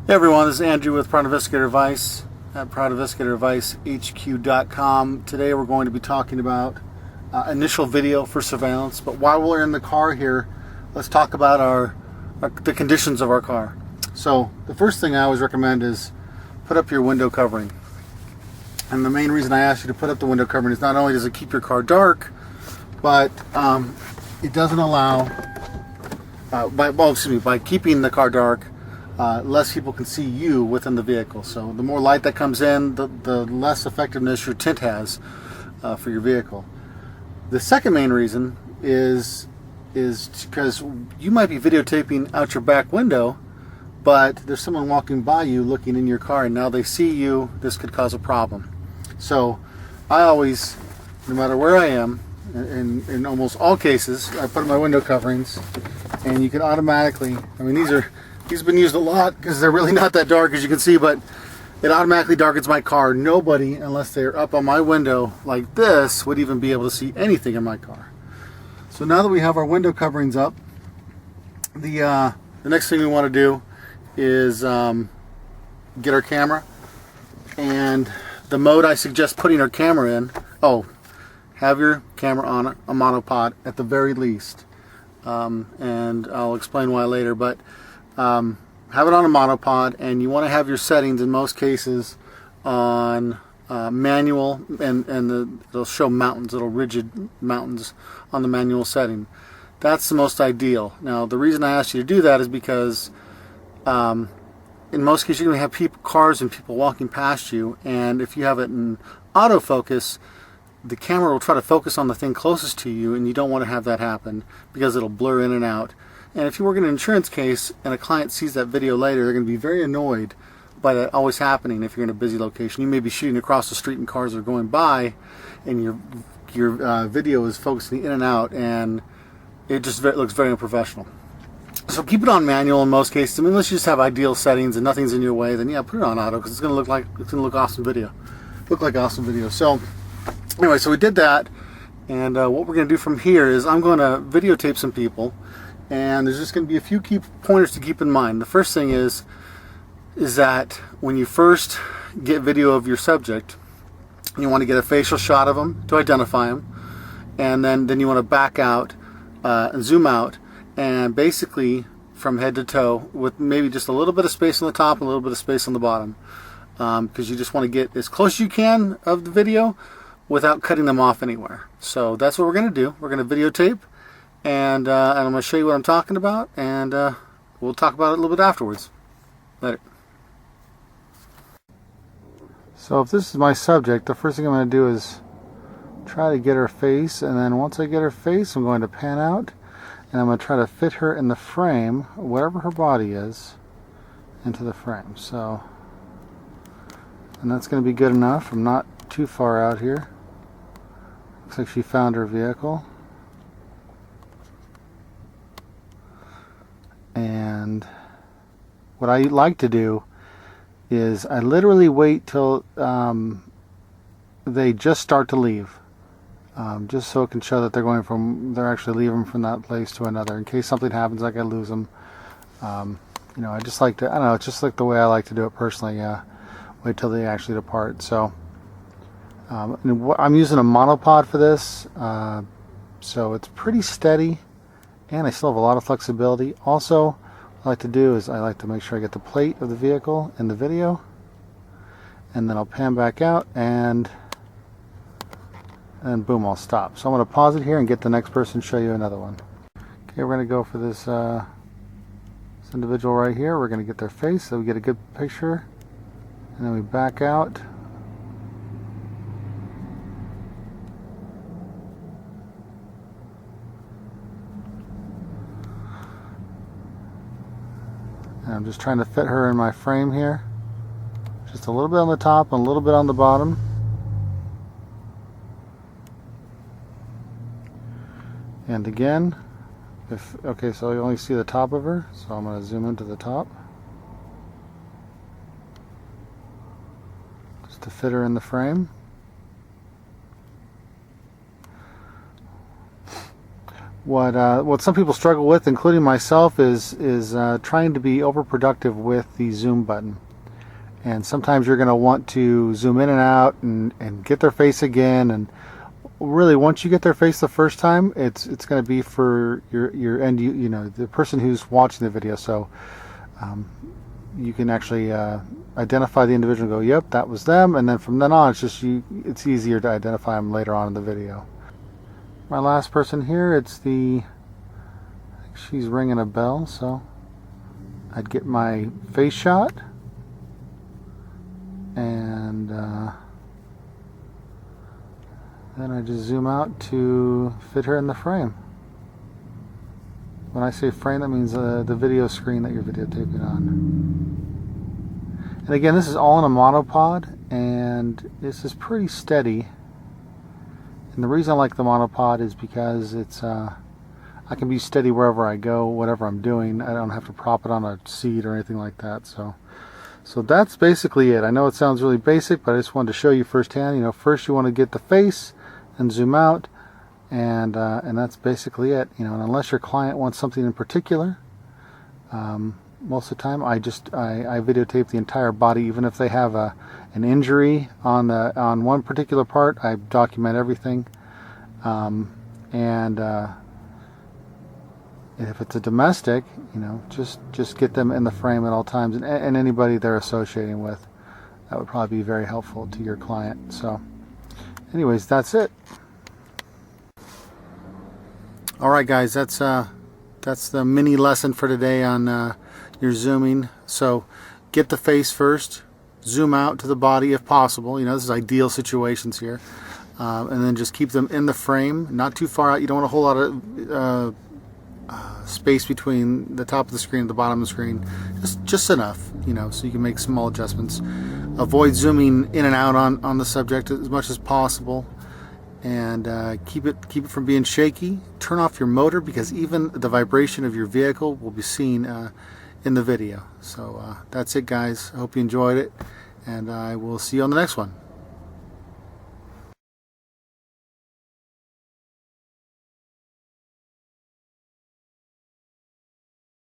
Hey everyone, this is Andrew with Investigator Advice at investigatoradvicehq.com. Today we're going to be talking about initial video for surveillance, but while we're in the car here, let's talk about the conditions of our car. So the first thing I always recommend is put up your window covering. And the main reason I ask you to put up the window covering is not only does it keep your car dark, but it doesn't allow, by keeping the car dark, less people can see you within the vehicle. So the more light that comes in, the less effectiveness your tint has for your vehicle. The second main reason is because you might be videotaping out your back window, but there's someone walking by you looking in your car, and now they see you. This could cause a problem. So I always, no matter where I am, in almost all cases, I put in my window coverings, and you can automatically, these have been used a lot because they're really not that dark, as you can see, but it automatically darkens my car. Nobody, unless they're up on my window like this, would even be able to see anything in my car. So now that we have our window coverings up, the next thing we want to do is get our camera. And the mode I suggest putting our camera in, have your camera on a monopod at the very least. And I'll explain why later, but have it on a monopod, and you want to have your settings in most cases on manual, and it'll show mountains, little rigid mountains on the manual setting. That's the most ideal. Now the reason I asked you to do that is because in most cases you're going to have cars and people walking past you, and if you have it in autofocus, the camera will try to focus on the thing closest to you, and you don't want to have that happen because it'll blur in and out. And if you work in an insurance case and a client sees that video later, they're going to be very annoyed by that always happening if you're in a busy location. You may be shooting across the street and cars are going by, and your video is focusing in and out, and it just looks very unprofessional. So keep it on manual in most cases. Unless you just have ideal settings and nothing's in your way, then yeah, put it on auto because it's going to look awesome video. Look like awesome video. So anyway, so we did that, and what we're going to do from here is I'm going to videotape some people. And there's just going to be a few key pointers to keep in mind. The first thing is that when you first get video of your subject, you want to get a facial shot of them to identify them, and then you want to back out and zoom out, and basically from head to toe with maybe just a little bit of space on the top and a little bit of space on the bottom, because you just want to get as close as you can of the video without cutting them off anywhere. So that's what we're going to do. We're going to videotape. And I'm going to show you what I'm talking about, and we'll talk about it a little bit afterwards. Later. So if this is my subject, the first thing I'm going to do is try to get her face, and then once I get her face, I'm going to pan out, and I'm going to try to fit her in the frame, wherever her body is, into the frame. So, and that's going to be good enough. I'm not too far out here. Looks like she found her vehicle. And what I like to do is I literally wait till they just start to leave, just so it can show that they're actually leaving from that place to another, in case something happens like I lose them. I just like to, I don't know, it's just like the way I like to do it personally. Wait till they actually depart. So I'm using a monopod for this, so it's pretty steady. And I still have a lot of flexibility. Also, what I like to do is I like to make sure I get the plate of the vehicle in the video, and then I'll pan back out, and boom, I'll stop. So I'm going to pause it here and get the next person to show you another one. Okay, we're going to go for this individual right here. We're going to get their face so we get a good picture, and then we back out. And I'm just trying to fit her in my frame here. Just a little bit on the top and a little bit on the bottom. And again, so you only see the top of her, so I'm going to zoom into the top. Just to fit her in the frame. What some people struggle with, including myself, is trying to be overproductive with the zoom button. And sometimes you're going to want to zoom in and out and get their face again. And really, once you get their face the first time, it's going to be for your end, you know, the person who's watching the video. So you can actually identify the individual and go, yep, that was them. And then from then on, it's easier to identify them later on in the video. My last person here, I think she's ringing a bell, so I'd get my face shot, and then I just zoom out to fit her in the frame. When I say frame, that means the video screen that you're videotaping on. And again, this is all in a monopod, and this is pretty steady. And the reason I like the monopod is because I can be steady wherever I go, whatever I'm doing. I don't have to prop it on a seat or anything like that. So that's basically it. I know it sounds really basic, but I just wanted to show you firsthand. You know, first you want to get the face and zoom out, and that's basically it. You know, and unless your client wants something in particular, most of the time I videotape the entire body. Even if they have an injury on one particular part, I document everything. And if it's a domestic, you know, just get them in the frame at all times, and anybody they're associating with. That would probably be very helpful to your client. So anyways, that's it. All right, guys, that's the mini lesson for today on your zooming. So get the face first, zoom out to the body if possible. You know, this is ideal situations here. And then just keep them in the frame, not too far out. You don't want a whole lot of space between the top of the screen and the bottom of the screen. Just enough, you know, so you can make small adjustments. Avoid zooming in and out on the subject as much as possible. And keep it from being shaky. Turn off your motor, because even the vibration of your vehicle will be seen in the video. So that's it, guys. I hope you enjoyed it, and I will see you on the next one.